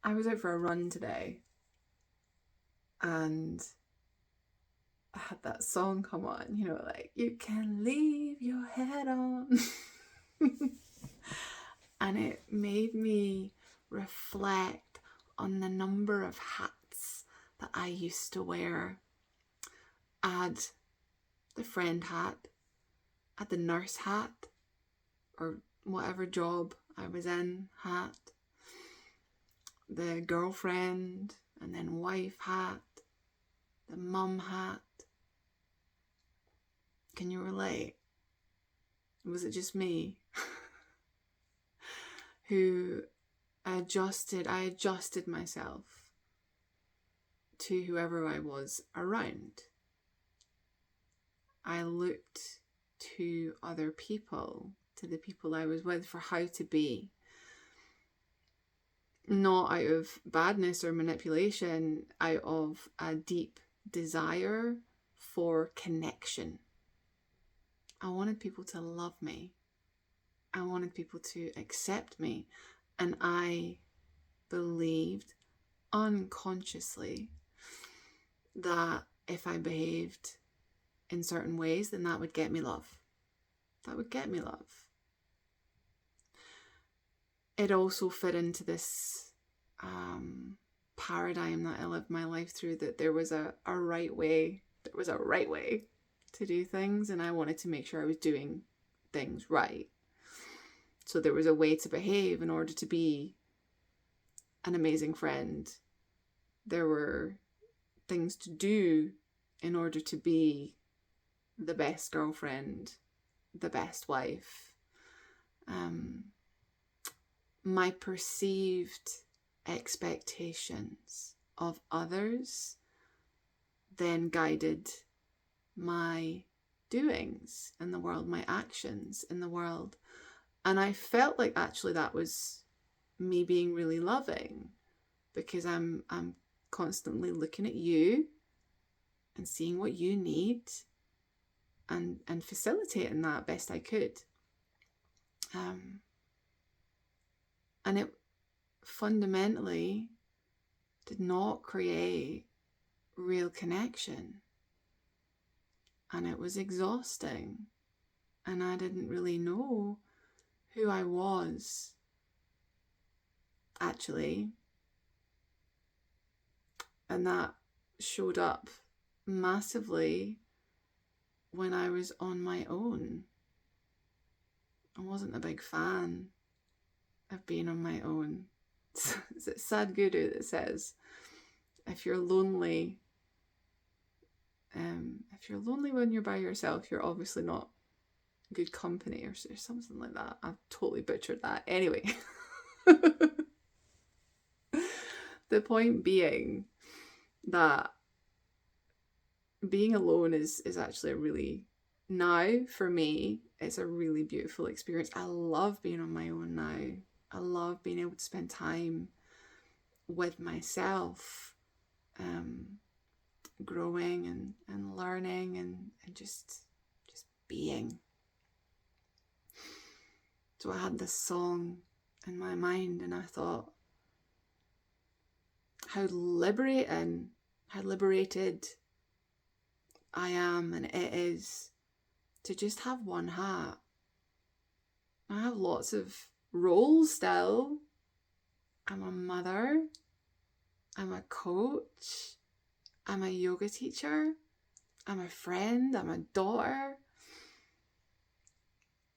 I was out for a run today and I had that song come on, like, you can leave your head on. And it made me reflect on the number of hats that I used to wear. I had the friend hat, I had the nurse hat, or whatever job I was in hat, the girlfriend and then wife hat, the mum hat. Can you relate? Was it just me? Who I adjusted myself to whoever I was around. I looked to other people, to the people I was with, for how to be. Not out of badness or manipulation, out of a deep desire for connection. I wanted people to love me. I wanted people to accept me. And I believed unconsciously that if I behaved in certain ways, then that would get me love. That would get me love. It also fit into this paradigm that I lived my life through, that there was a right way. There was a right way to do things, and I wanted to make sure I was doing things right. So there was a way to behave in order to be an amazing friend. There were things to do in order to be the best girlfriend, the best wife. My perceived expectations of others then guided my doings in the world, my actions in the world. And I felt like actually that was me being really loving, because I'm constantly looking at you and seeing what you need and facilitating that best I could. And it fundamentally did not create real connection. And it was exhausting. And I didn't really know who I was, actually. And that showed up massively when I was on my own. I wasn't a big fan of being on my own. Is it Sadhguru that says, if you're lonely when you're by yourself, you're obviously not good company, or something like that. I've totally butchered that. Anyway, the point being that being alone is actually a really, now for me, it's a really beautiful experience. I love being on my own now. I love being able to spend time with myself, growing and learning and just being. So I had this song in my mind, and I thought, how liberated I am, and it is, to just have one hat. I have lots of roles still. I'm a mother, I'm a coach, I'm a yoga teacher, I'm a friend, I'm a daughter,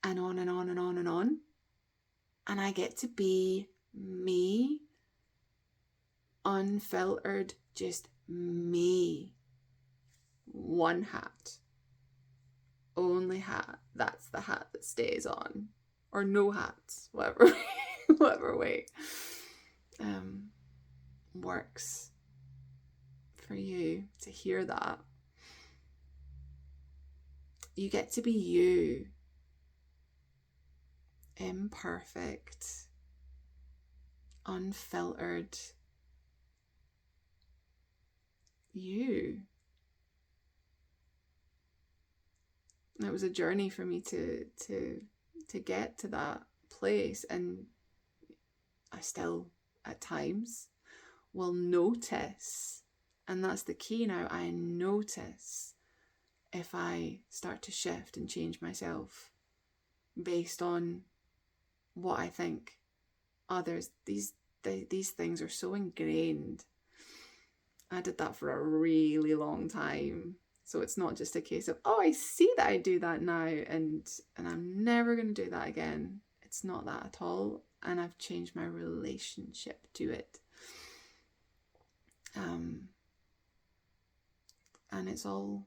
and on and on and on and on. And I get to be me, unfiltered, just me. One hat. Only hat. That's the hat that stays on. Or no hats, whatever way works for you to hear that. You get to be you. Imperfect, unfiltered you. And it was a journey for me to get to that place, and I still at times will notice, and that's the key now, I notice if I start to shift and change myself based on what I think others, these things are so ingrained. I did that for a really long time. So it's not just a case of, oh, I see that I do that now and I'm never going to do that again. It's not that at all. And I've changed my relationship to it. And it's all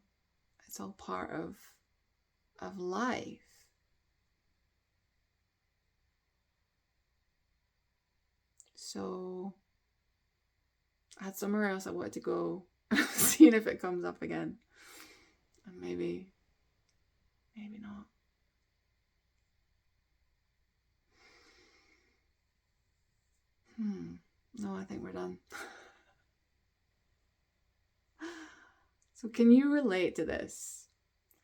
part of life. So I had somewhere else I wanted to go, seeing if it comes up again. And maybe not. No, I think we're done. So can you relate to this?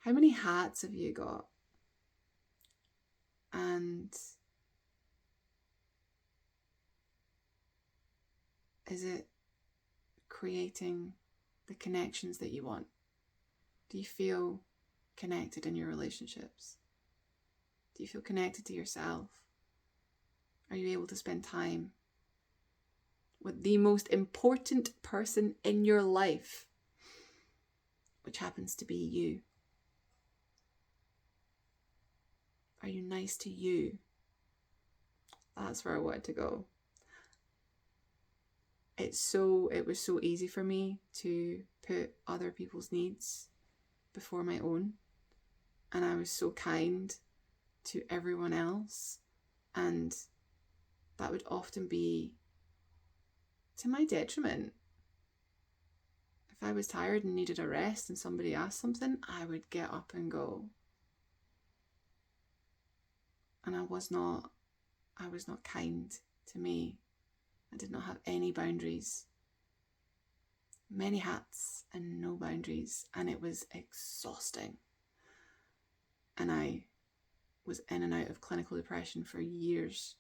How many hats have you got? And is it creating the connections that you want? Do you feel connected in your relationships? Do you feel connected to yourself? Are you able to spend time with the most important person in your life, which happens to be you? Are you nice to you? That's where I wanted to go. It was so easy for me to put other people's needs before my own. And I was so kind to everyone else. And that would often be to my detriment. If I was tired and needed a rest and somebody asked something, I would get up and go. And I was not kind to me. I did not have any boundaries. Many hats and no boundaries. And it was exhausting. And I was in and out of clinical depression for years.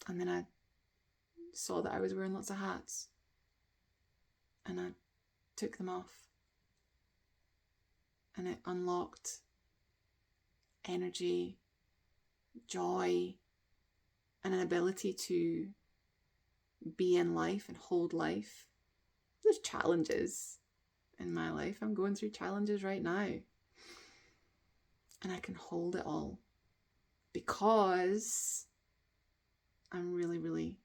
And then I saw that I was wearing lots of hats. And I took them off. And it unlocked energy, joy, and an ability to be in life and hold life. There's challenges in my life. I'm going through challenges right now. And I can hold it all because I'm really, really,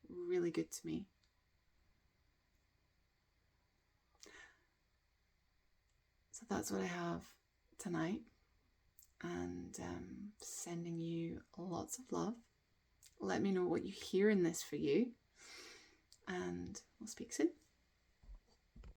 really good to me. So that's what I have tonight. And sending you lots of love. Let me know what you hear in this for you. And we'll speak soon.